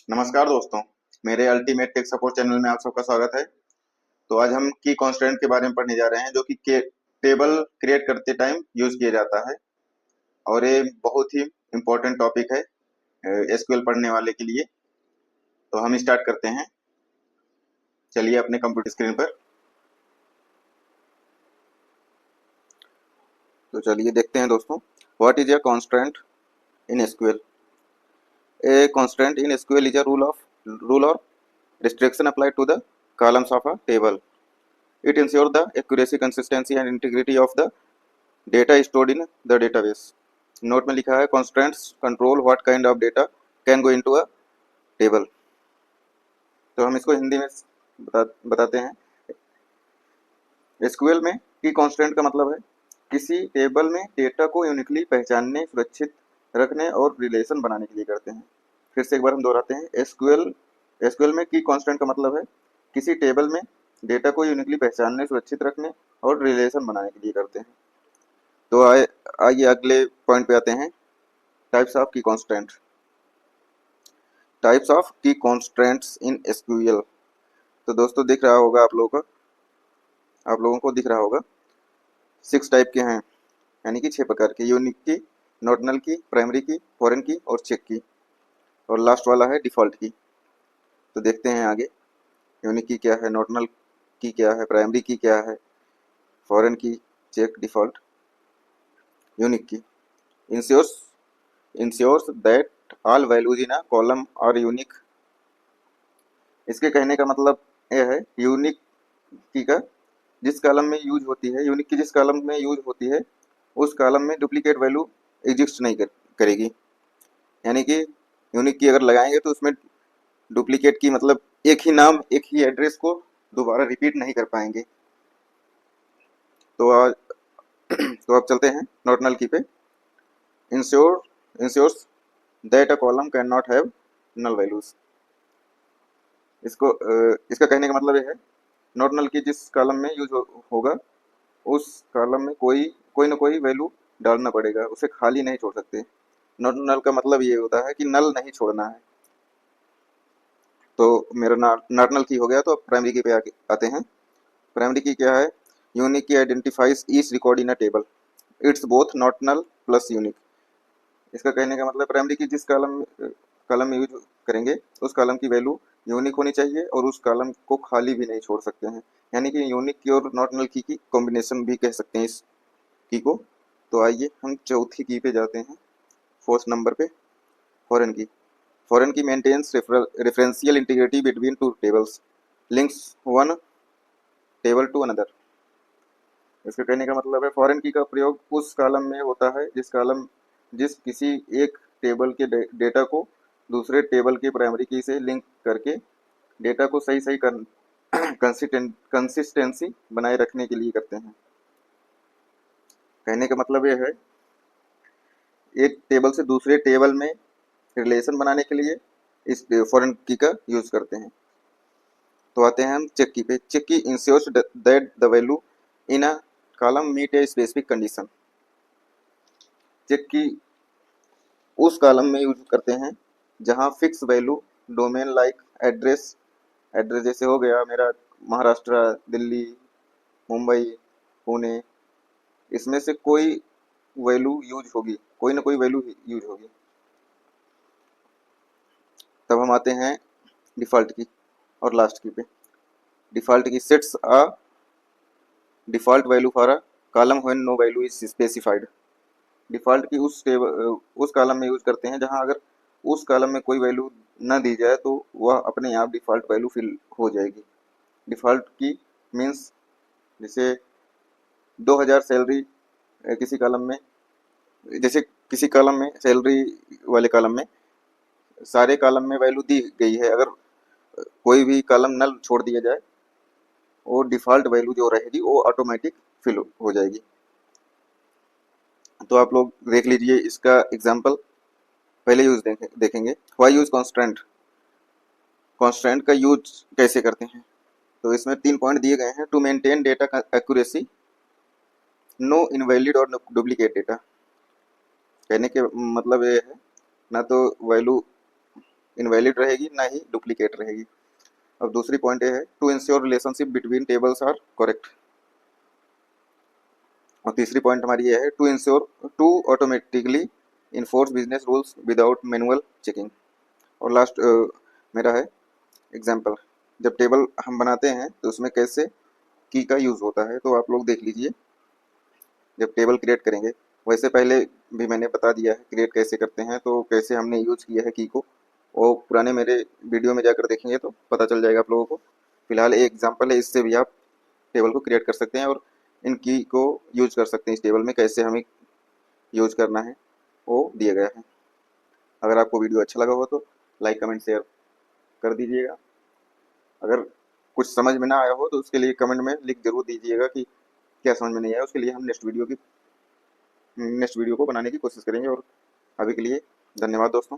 नमस्कार दोस्तों। मेरे अल्टीमेट टेक सपोर्ट चैनल में आप सबका स्वागत है। तो आज हम की कॉन्स्टेंट के बारे में पढ़ने जा रहे हैं जो कि टेबल क्रिएट करते टाइम यूज किया जाता है। और ये बहुत ही इम्पोर्टेंट टॉपिक है एसक्यूएल पढ़ने वाले के लिए। तो हम स्टार्ट करते हैं। चलिए अपने कंप्यूटर स्क्रीन पर। तो चलिए देखते हैं दोस्तों, what is a constant in SQL. A constant in SQL is a rule or restriction applied to the columns of a table. It ensures the accuracy, consistency and integrity of the data stored in the database. Note में लिखा है constraints control what kind of data can go into a table. तो हम इसको हिंदी में बताते हैं। SQL में की कॉन्स्टेंट का मतलब है किसी टेबल में डेटा को यूनिकली पहचानने, सुरक्षित रखने और रिलेशन बनाने के लिए करते हैं। फिर से एक बार हम दोहराते हैं। एसक्यूएल में की कांस्टेंट का मतलब है किसी टेबल में डेटा को यूनिकली पहचानने, सुरक्षित रखने और रिलेशन बनाने के लिए करते हैं। तो आइए अगले पॉइंट पे आते हैं, टाइप्स ऑफ की कांस्टेंट। टाइप्स ऑफ की कांस्टेंट्स इन एसक्यूएल। तो दोस्तों दिख रहा होगा आप लोगों को दिख रहा होगा 6 टाइप के हैं, यानी कि 6 प्रकार के। यूनिक की, नॉर्डिनल की, प्राइमरी की, फॉरेन की और चेक की, और लास्ट वाला है डिफ़ॉल्ट की। तो देखते हैं आगे यूनिक की क्या है, नॉर्डिनल की क्या है, प्राइमरी की क्या है, foreign key, check, default. Unique key ensures that all values in a column are unique. इसके कहने का मतलब यह है यूनिक की का जिस कॉलम में यूज होती है, यूनिक की जिस कॉलम में यूज होती है उस कॉलम में डुप्लीकेट वैल्यू एग्जिस्ट नहीं करेगी। यानी कि यूनिक की अगर लगाएंगे तो उसमें डुप्लीकेट की मतलब एक ही नाम, एक ही एड्रेस को दोबारा रिपीट नहीं कर पाएंगे। तो आज तो अब चलते हैं नॉर्डिनल की पे। Ensures that a column can not have null values. इसका कहने का मतलब ये है नॉर्डिनल की जिस कॉलम में यूज होगा उस कॉलम में कोई कोई ना कोई वैल्यू डालना पड़ेगा, उसे खाली नहीं छोड़ सकते। नॉर्डिनल का मतलब ये होता है कि नल नहीं छोड़ना है। तो मेरा नॉर्डिनल की हो गया। तो अब प्राइमरी की पे आते हैं। प्राइमरी की क्या है? Unique key identifies each record in a table, it's both नॉर्डिनल प्लस यूनिक। इसका कहने का मतलब प्राइमरी की जिस कॉलम में यूज करेंगे उस कॉलम की वैल्यू यूनिक होनी चाहिए और उस कॉलम को खाली भी नहीं छोड़ सकते हैं। यानी कि यूनिक की और नॉर्डिनल की कॉम्बिनेशन भी कह सकते हैं इस की को। तो आइए हम चौथी की पे जाते हैं, फोर्थ नंबर पे, foreign key. Foreign key maintains referential integrity between two tables, links one table to another. इसके कहने का मतलब है फॉरेन की का प्रयोग उस कॉलम में होता है जिस किसी एक टेबल के डेटा को दूसरे टेबल के प्राइमरी की से लिंक करके डेटा को सही कंसिस्टेंसी बनाए रखने के लिए करते हैं। कहने का मतलब यह है एक टेबल से दूसरे टेबल में रिलेशन बनाने के लिए इस फॉरेन की का यूज करते हैं। तो आते हैं हम चेक की पे। Check key ensures that the value in a column meet a specific condition. Check key उस कॉलम में यूज करते हैं जहां fix value domain like address जैसे हो गया मेरा महाराष्ट्र, दिल्ली, मुंबई, पुणे, इसमें से कोई वैल्यू यूज होगी, कोई ना कोई वैल्यू यूज होगी। तब हम आते हैं डिफ़ॉल्ट की और लास्ट की पे। Default key sets a default value for a column when no value is specified. Default key उस कॉलम में यूज करते हैं जहां अगर उस कॉलम में कोई वैल्यू न दी जाए तो वह अपने आप डिफ़ॉल्ट वैल्यू फिल हो जाएगी। डिफ़ॉल्ट की मीन्स जैसे 2000 सैलरी किसी कॉलम में, जैसे किसी कॉलम में सैलरी वाले कॉलम में सारे कॉलम में वैल्यू दी गई है, अगर कोई भी कॉलम नल छोड़ दिया जाए वो डिफ़ॉल्ट वैल्यू जो रहेगी वो ऑटोमेटिक फिल हो जाएगी। तो आप लोग देख लीजिए इसका एग्जांपल। पहले यूज देखेंगे व्हाई यूज कांस्टेंट। कांस्टेंट का यूज कैसे करते हैं? तो इसमें 3 पॉइंट दिए गए हैं। To maintain data accuracy, no invalid और डुप्लीकेट डेटा। कहने के मतलब ये है ना तो वैल्यू इनवैलिड रहेगी ना ही डुप्लीकेट रहेगी। अब दूसरी पॉइंट ये है, to ensure relationship between tables are correct. और तीसरी पॉइंट हमारी ये है, to ensure to automatically enforce business rules without manual checking. और लास्ट मेरा है एग्जाम्पल, जब टेबल हम बनाते हैं तो उसमें कैसे की का यूज़ होता है, तो आप लोग देख लीजिए। जब टेबल क्रिएट करेंगे, वैसे पहले भी मैंने बता दिया है क्रिएट कैसे करते हैं, तो कैसे हमने यूज किया है की को, वो पुराने मेरे वीडियो में जाकर देखेंगे तो पता चल जाएगा आप लोगों को। फिलहाल एक एग्जांपल है, इससे भी आप टेबल को क्रिएट कर सकते हैं और इन की को यूज कर सकते हैं। इस टेबल में कैसे हमें यूज करना है वो दिया गया है। अगर आपको वीडियो अच्छा लगा हो तो लाइक कमेंट शेयर कर दीजिएगा। अगर कुछ समझ में ना आया हो तो उसके लिए कमेंट में लिख जरूर दीजिएगा कि क्या समझ में नहीं आया। उसके लिए हम नेक्स्ट वीडियो को बनाने की कोशिश करेंगे। और अभी के लिए धन्यवाद दोस्तों।